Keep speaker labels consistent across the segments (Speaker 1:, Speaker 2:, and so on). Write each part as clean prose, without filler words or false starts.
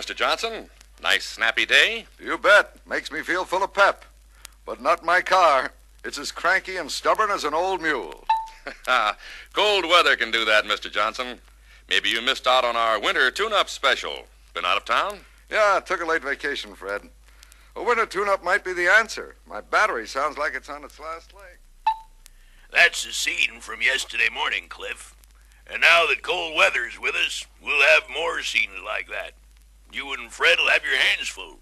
Speaker 1: Mr. Johnson. Nice, snappy day.
Speaker 2: You bet. Makes me feel full of pep. But not my car. It's as cranky and stubborn as an old mule.
Speaker 1: Cold weather can do that, Mr. Johnson. Maybe you missed out on our winter tune-up special. Been out of town?
Speaker 2: Yeah, took a late vacation, Fred. A winter tune-up might be the answer. My battery sounds like it's on its last leg.
Speaker 3: That's the scene from yesterday morning, Cliff. And now that cold weather's with us, we'll have more scenes like that. You and Fred will have your hands full.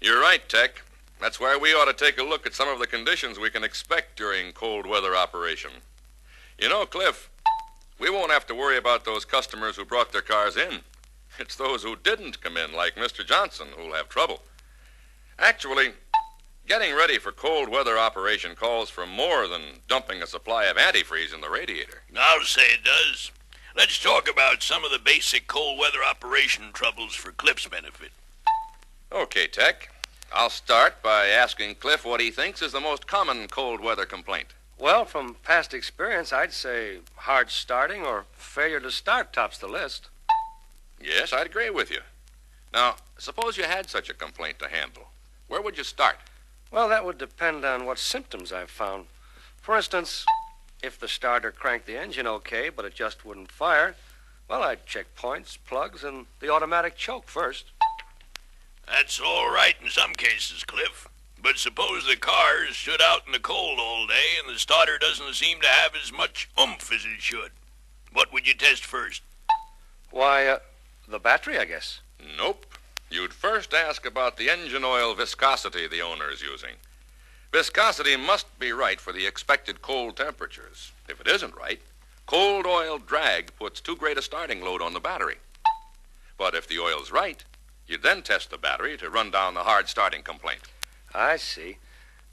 Speaker 1: You're right, Tech. That's why we ought to take a look at some of the conditions we can expect during cold weather operation. You know, Cliff, we won't have to worry about those customers who brought their cars in. It's those who didn't come in, like Mr. Johnson, who'll have trouble. Actually, getting ready for cold weather operation calls for more than dumping a supply of antifreeze in the radiator.
Speaker 3: I'll say it does. Let's talk about some of the basic cold weather operation troubles for Cliff's benefit.
Speaker 1: Okay, Tech. I'll start by asking Cliff what he thinks is the most common cold weather complaint.
Speaker 4: Well, from past experience, I'd say hard starting or failure to start tops the list.
Speaker 1: Yes, I'd agree with you. Now, suppose you had such a complaint to handle. Where would you start?
Speaker 4: Well, that would depend on what symptoms I've found. For instance, if the starter cranked the engine okay, but it just wouldn't fire, well, I'd check points, plugs, and the automatic choke first.
Speaker 3: That's all right in some cases, Cliff. But suppose the car stood out in the cold all day and the starter doesn't seem to have as much oomph as it should. What would you test first?
Speaker 4: Why, the battery, I guess.
Speaker 1: Nope. You'd first ask about the engine oil viscosity the owner is using. Viscosity must be right for the expected cold temperatures. If it isn't right, cold oil drag puts too great a starting load on the battery. But if the oil's right, you'd then test the battery to run down the hard starting complaint.
Speaker 4: I see.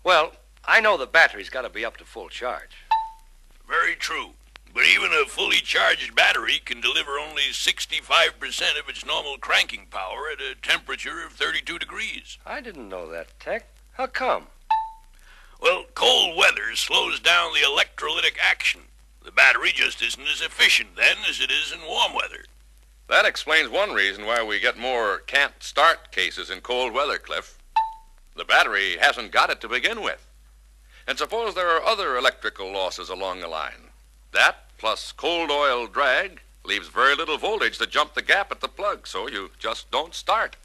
Speaker 4: Well, I know the battery's got to be up to full charge.
Speaker 3: Very true. But even a fully charged battery can deliver only 65% of its normal cranking power at a temperature of 32 degrees.
Speaker 4: I didn't know that, Tech. How come?
Speaker 3: Well, cold weather slows down the electrolytic action. The battery just isn't as efficient then as it is in warm weather.
Speaker 1: That explains one reason why we get more can't start cases in cold weather, Cliff. The battery hasn't got it to begin with. And suppose there are other electrical losses along the line. That, plus cold oil drag, leaves very little voltage to jump the gap at the plug, so you just don't start.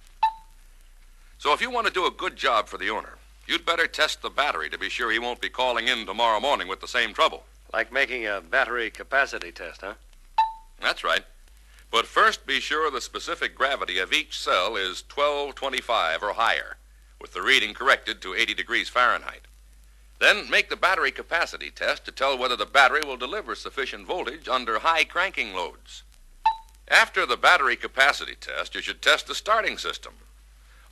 Speaker 1: So if you want to do a good job for the owner, you'd better test the battery to be sure he won't be calling in tomorrow morning with the same trouble.
Speaker 4: Like making a battery capacity test, huh?
Speaker 1: That's right. But first be sure the specific gravity of each cell is 1225 or higher, with the reading corrected to 80 degrees Fahrenheit. Then make the battery capacity test to tell whether the battery will deliver sufficient voltage under high cranking loads. After the battery capacity test, you should test the starting system.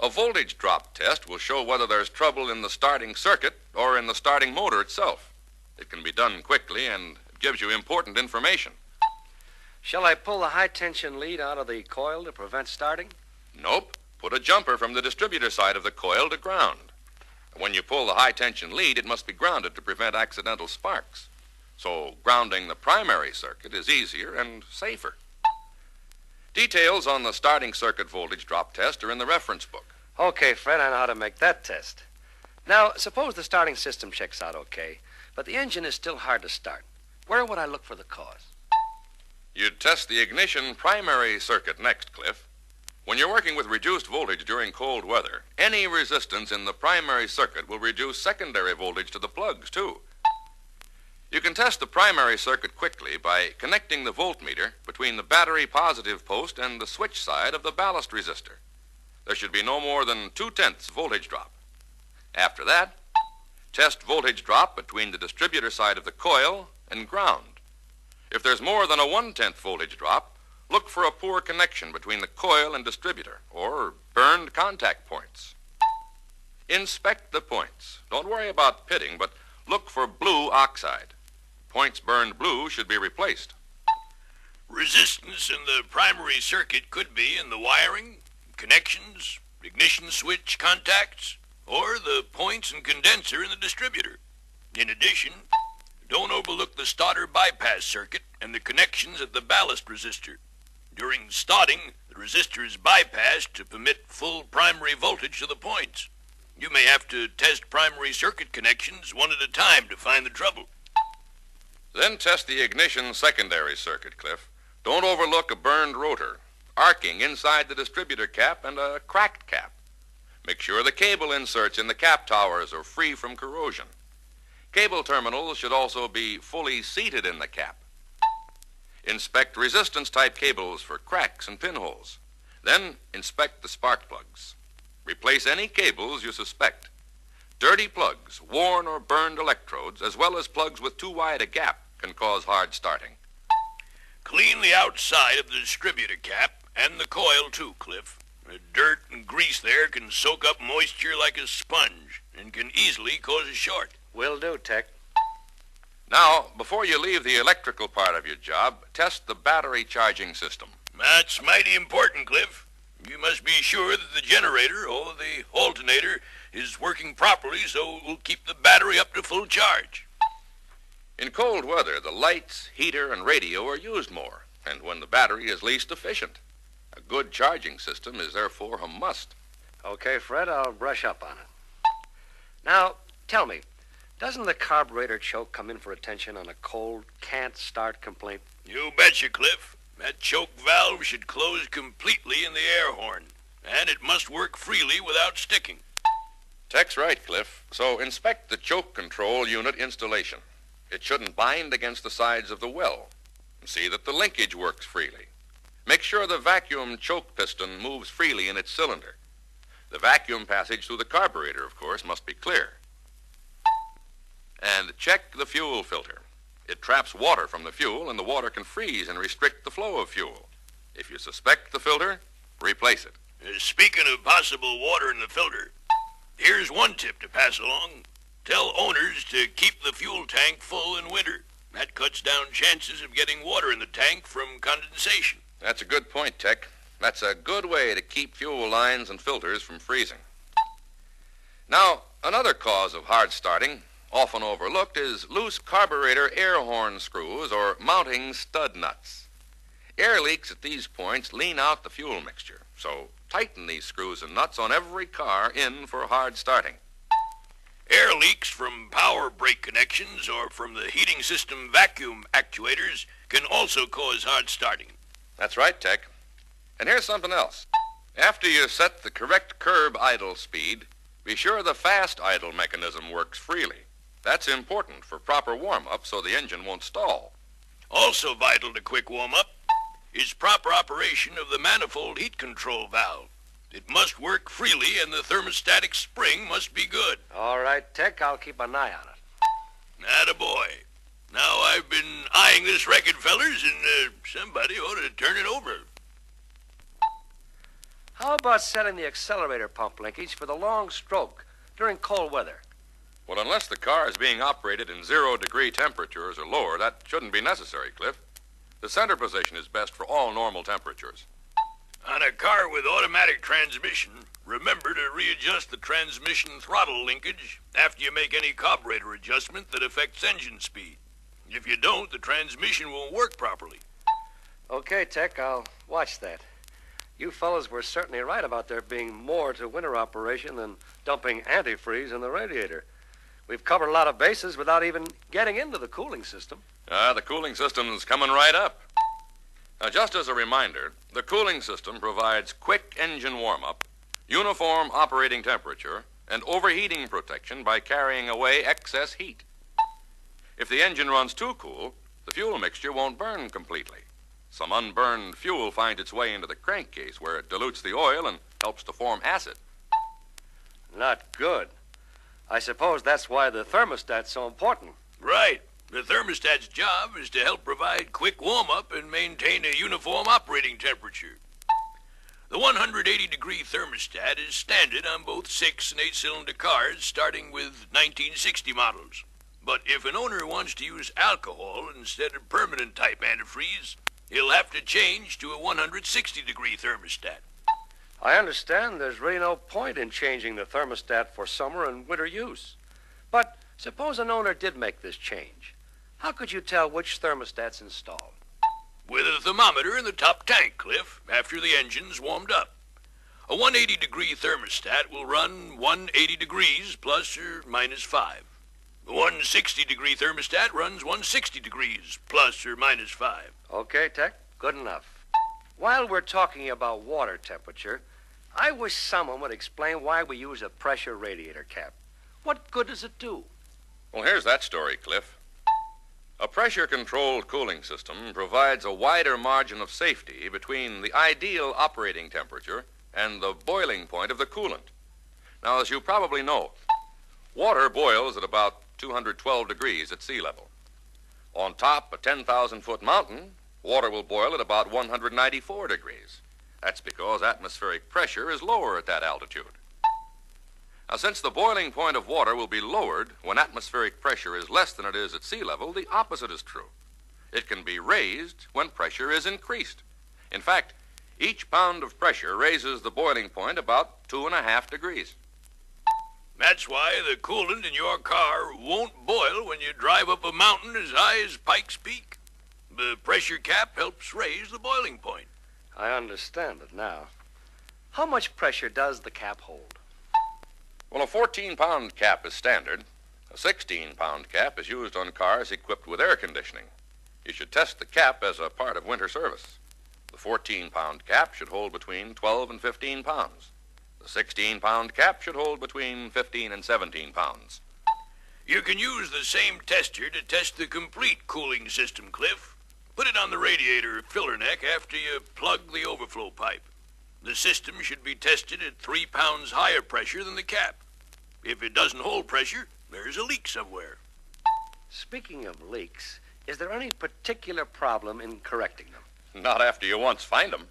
Speaker 1: A voltage drop test will show whether there's trouble in the starting circuit or in the starting motor itself. It can be done quickly and it gives you important information.
Speaker 4: Shall I pull the high-tension lead out of the coil to prevent starting?
Speaker 1: Nope. Put a jumper from the distributor side of the coil to ground. When you pull the high-tension lead, it must be grounded to prevent accidental sparks. So grounding the primary circuit is easier and safer. Details on the starting circuit voltage drop test are in the reference book.
Speaker 4: Okay, Fred, I know how to make that test. Now, suppose the starting system checks out okay, but the engine is still hard to start. Where would I look for the cause?
Speaker 1: You'd test the ignition primary circuit next, Cliff. When you're working with reduced voltage during cold weather, any resistance in the primary circuit will reduce secondary voltage to the plugs, too. You can test the primary circuit quickly by connecting the voltmeter between the battery positive post and the switch side of the ballast resistor. There should be no more than 0.2 voltage drop. After that, test voltage drop between the distributor side of the coil and ground. If there's more than a 0.1 voltage drop, look for a poor connection between the coil and distributor, or burned contact points. Inspect the points. Don't worry about pitting, but look for blue oxide. Points burned blue should be replaced.
Speaker 3: Resistance in the primary circuit could be in the wiring, connections, ignition switch contacts, or the points and condenser in the distributor. In addition, don't overlook the starter bypass circuit and the connections at the ballast resistor. During starting, the resistor is bypassed to permit full primary voltage to the points. You may have to test primary circuit connections one at a time to find the trouble.
Speaker 1: Then test the ignition secondary circuit, Cliff. Don't overlook a burned rotor, arcing inside the distributor cap, and a cracked cap. Make sure the cable inserts in the cap towers are free from corrosion. Cable terminals should also be fully seated in the cap. Inspect resistance-type cables for cracks and pinholes. Then inspect the spark plugs. Replace any cables you suspect. Dirty plugs, worn or burned electrodes, as well as plugs with too wide a gap, can cause hard starting.
Speaker 3: Clean the outside of the distributor cap and the coil too, Cliff. The dirt and grease there can soak up moisture like a sponge and can easily cause a short.
Speaker 4: Will do, Tech.
Speaker 1: Now, before you leave the electrical part of your job, test the battery charging system.
Speaker 3: That's mighty important, Cliff. You must be sure that the generator or the alternator is working properly so it will keep the battery up to full charge.
Speaker 1: In cold weather, the lights, heater, and radio are used more, and when the battery is least efficient. A good charging system is therefore a must.
Speaker 4: Okay, Fred, I'll brush up on it. Now, tell me, doesn't the carburetor choke come in for attention on a cold, can't-start complaint?
Speaker 3: You betcha, Cliff. That choke valve should close completely in the air horn, and it must work freely without sticking.
Speaker 1: Tech's right, Cliff. So inspect the choke control unit installation. It shouldn't bind against the sides of the well. See that the linkage works freely. Make sure the vacuum choke piston moves freely in its cylinder. The vacuum passage through the carburetor, of course, must be clear. And check the fuel filter. It traps water from the fuel, and the water can freeze and restrict the flow of fuel. If you suspect the filter, replace it.
Speaker 3: Speaking of possible water in the filter, here's one tip to pass along. Tell owners to keep the fuel tank full in winter. That cuts down chances of getting water in the tank from condensation.
Speaker 1: That's a good point, Tech. That's a good way to keep fuel lines and filters from freezing. Now, another cause of hard starting, often overlooked, is loose carburetor air horn screws or mounting stud nuts. Air leaks at these points lean out the fuel mixture, so tighten these screws and nuts on every car in for hard starting.
Speaker 3: Air leaks from power brake connections or from the heating system vacuum actuators can also cause hard starting.
Speaker 1: That's right, Tech. And here's something else. After you set the correct curb idle speed, be sure the fast idle mechanism works freely. That's important for proper warm-up so the engine won't stall.
Speaker 3: Also vital to quick warm-up is proper operation of the manifold heat control valve. It must work freely and the thermostatic spring must be good.
Speaker 4: All right, Tech, I'll keep an eye on it.
Speaker 3: Attaboy. Now I've been eyeing this record, fellers, and somebody ought to turn it over.
Speaker 4: How about setting the accelerator pump linkage for the long stroke during cold weather?
Speaker 1: Well, unless the car is being operated in 0-degree temperatures or lower, that shouldn't be necessary, Cliff. The center position is best for all normal temperatures.
Speaker 3: On a car with automatic transmission, remember to readjust the transmission throttle linkage after you make any carburetor adjustment that affects engine speed. If you don't, the transmission won't work properly.
Speaker 4: Okay, Tech, I'll watch that. You fellas were certainly right about there being more to winter operation than dumping antifreeze in the radiator. We've covered a lot of bases without even getting into the cooling system.
Speaker 1: The cooling system's coming right up. Now, just as a reminder, the cooling system provides quick engine warm-up, uniform operating temperature, and overheating protection by carrying away excess heat. If the engine runs too cool, the fuel mixture won't burn completely. Some unburned fuel finds its way into the crankcase where it dilutes the oil and helps to form acid.
Speaker 4: Not good. I suppose that's why the thermostat's so important.
Speaker 3: Right. The thermostat's job is to help provide quick warm-up and maintain a uniform operating temperature. The 180-degree thermostat is standard on both 6- and 8-cylinder cars starting with 1960 models. But if an owner wants to use alcohol instead of permanent-type antifreeze, he'll have to change to a 160-degree thermostat.
Speaker 4: I understand there's really no point in changing the thermostat for summer and winter use. But suppose an owner did make this change. How could you tell which thermostat's installed?
Speaker 3: with a thermometer in the top tank, Cliff, after the engine's warmed up. A 180-degree thermostat will run 180 degrees plus or minus 5. A 160-degree thermostat runs 160 degrees plus or minus 5.
Speaker 4: Okay, Tech, good enough. While we're talking about water temperature, I wish someone would explain why we use a pressure radiator cap. What good does it do?
Speaker 1: Well, here's that story, Cliff. A pressure-controlled cooling system provides a wider margin of safety between the ideal operating temperature and the boiling point of the coolant. Now, as you probably know, water boils at about 212 degrees at sea level. On top a 10,000-foot mountain, water will boil at about 194 degrees. That's because atmospheric pressure is lower at that altitude. Now, since the boiling point of water will be lowered when atmospheric pressure is less than it is at sea level, the opposite is true. It can be raised when pressure is increased. In fact, each pound of pressure raises the boiling point about 2.5 degrees.
Speaker 3: That's why the coolant in your car won't boil when you drive up a mountain as high as Pikes Peak. The pressure cap helps raise the boiling point.
Speaker 4: I understand it now. How much pressure does the cap hold?
Speaker 1: Well, a 14-pound cap is standard. A 16-pound cap is used on cars equipped with air conditioning. You should test the cap as a part of winter service. The 14-pound cap should hold between 12 and 15 pounds. The 16-pound cap should hold between 15 and 17 pounds.
Speaker 3: You can use the same tester to test the complete cooling system, Cliff. Put it on the radiator filler neck after you plug the overflow pipe. The system should be tested at 3 pounds higher pressure than the cap. If it doesn't hold pressure, there's a leak somewhere.
Speaker 4: Speaking of leaks, is there any particular problem in correcting them?
Speaker 1: Not after you once find them.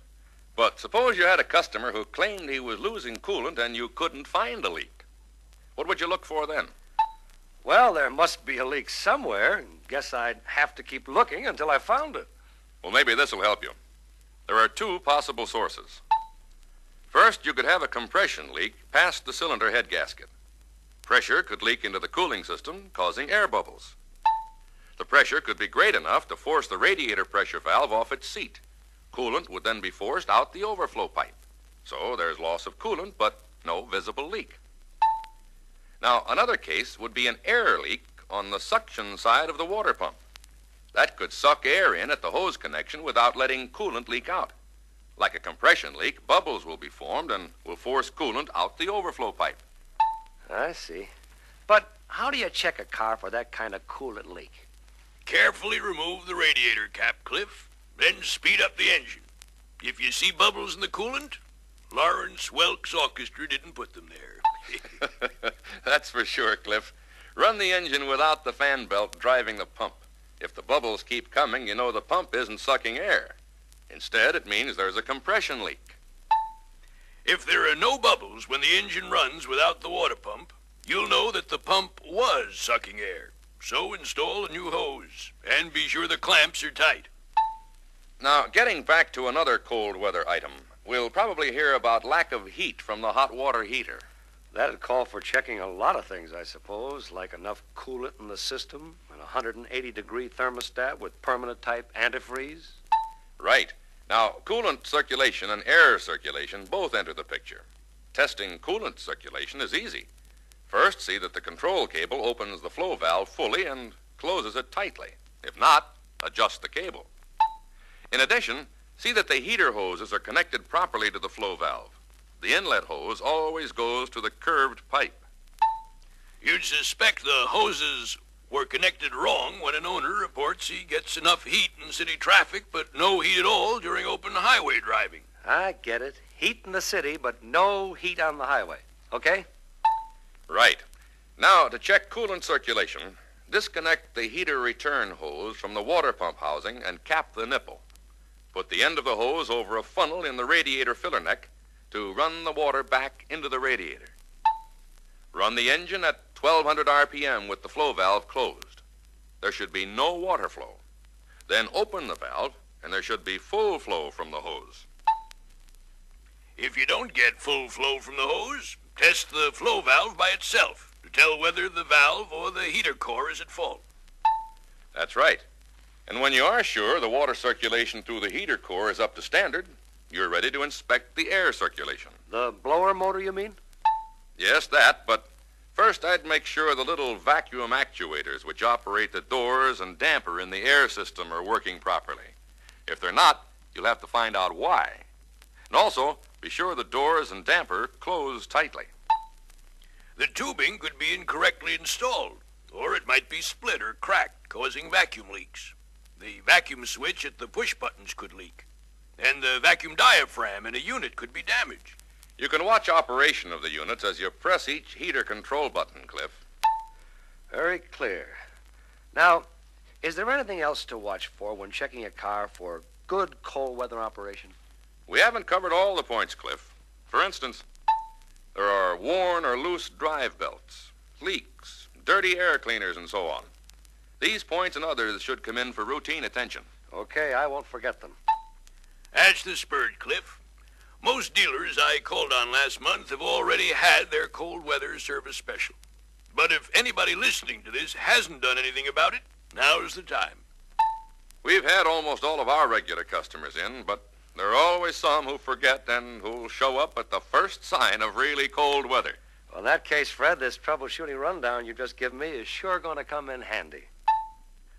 Speaker 1: But suppose you had a customer who claimed he was losing coolant and you couldn't find a leak. What would you look for then?
Speaker 4: Well, there must be a leak somewhere. Guess I'd have to keep looking until I found it.
Speaker 1: Well, maybe this will help you. There are 2 possible sources. First, you could have a compression leak past the cylinder head gasket. Pressure could leak into the cooling system, causing air bubbles. The pressure could be great enough to force the radiator pressure valve off its seat. Coolant would then be forced out the overflow pipe. So there's loss of coolant, but no visible leak. Now, another case would be an air leak on the suction side of the water pump. That could suck air in at the hose connection without letting coolant leak out. Like a compression leak, bubbles will be formed and will force coolant out the overflow pipe.
Speaker 4: I see. But how do you check a car for that kind of coolant leak?
Speaker 3: Carefully remove the radiator cap, Cliff, then speed up the engine. If you see bubbles in the coolant, Lawrence Welk's orchestra didn't put them there.
Speaker 1: That's for sure, Cliff. Run the engine without the fan belt driving the pump. If the bubbles keep coming, you know the pump isn't sucking air. Instead, it means there's a compression leak.
Speaker 3: If there are no bubbles when the engine runs without the water pump, you'll know that the pump was sucking air. So install a new hose and be sure the clamps are tight.
Speaker 1: Now, getting back to another cold weather item, we'll probably hear about lack of heat from the hot water heater.
Speaker 4: That'd call for checking a lot of things, I suppose, like enough coolant in the system and a 180-degree thermostat with permanent type antifreeze.
Speaker 1: Right. Now, coolant circulation and air circulation both enter the picture. Testing coolant circulation is easy. First, see that the control cable opens the flow valve fully and closes it tightly. If not, adjust the cable. In addition, see that the heater hoses are connected properly to the flow valve. The inlet hose always goes to the curved pipe.
Speaker 3: You'd suspect the hoses were connected wrong when an owner reports he gets enough heat in city traffic but no heat at all during open highway driving.
Speaker 4: I get it. Heat in the city, but no heat on the highway. Okay?
Speaker 1: Right. Now, to check coolant circulation, disconnect the heater return hose from the water pump housing and cap the nipple. Put the end of the hose over a funnel in the radiator filler neck to run the water back into the radiator. Run the engine at 1,200 RPM with the flow valve closed. There should be no water flow. Then open the valve, and there should be full flow from the hose.
Speaker 3: If you don't get full flow from the hose, test the flow valve by itself to tell whether the valve or the heater core is at fault.
Speaker 1: That's right. And when you are sure the water circulation through the heater core is up to standard, you're ready to inspect the air circulation.
Speaker 4: The blower motor, you mean?
Speaker 1: Yes, that, but first I'd make sure the little vacuum actuators which operate the doors and damper in the air system are working properly. If they're not, you'll have to find out why. And also, be sure the doors and damper close tightly.
Speaker 3: The tubing could be incorrectly installed, or it might be split or cracked, causing vacuum leaks. The vacuum switch at the push buttons could leak, and the vacuum diaphragm in a unit could be damaged.
Speaker 1: You can watch operation of the units as you press each heater control button, Cliff.
Speaker 4: Very clear. Now, is there anything else to watch for when checking a car for good cold weather operation?
Speaker 1: We haven't covered all the points, Cliff. For instance, there are worn or loose drive belts, leaks, dirty air cleaners, and so on. These points and others should come in for routine attention.
Speaker 4: Okay, I won't forget them.
Speaker 3: That's the spirit, Cliff. Most dealers I called on last month have already had their cold weather service special. But if anybody listening to this hasn't done anything about it, now's the time.
Speaker 1: We've had almost all of our regular customers in, but there are always some who forget and who'll show up at the first sign of really cold weather.
Speaker 4: Well, in that case, Fred, this troubleshooting rundown you just given me is sure going to come in handy.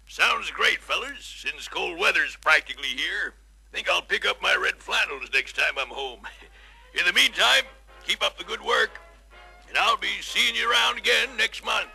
Speaker 3: Sounds great, fellas. Since cold weather's practically here, I think I'll pick up my red flannels next time I'm home. In the meantime, keep up the good work, and I'll be seeing you around again next month.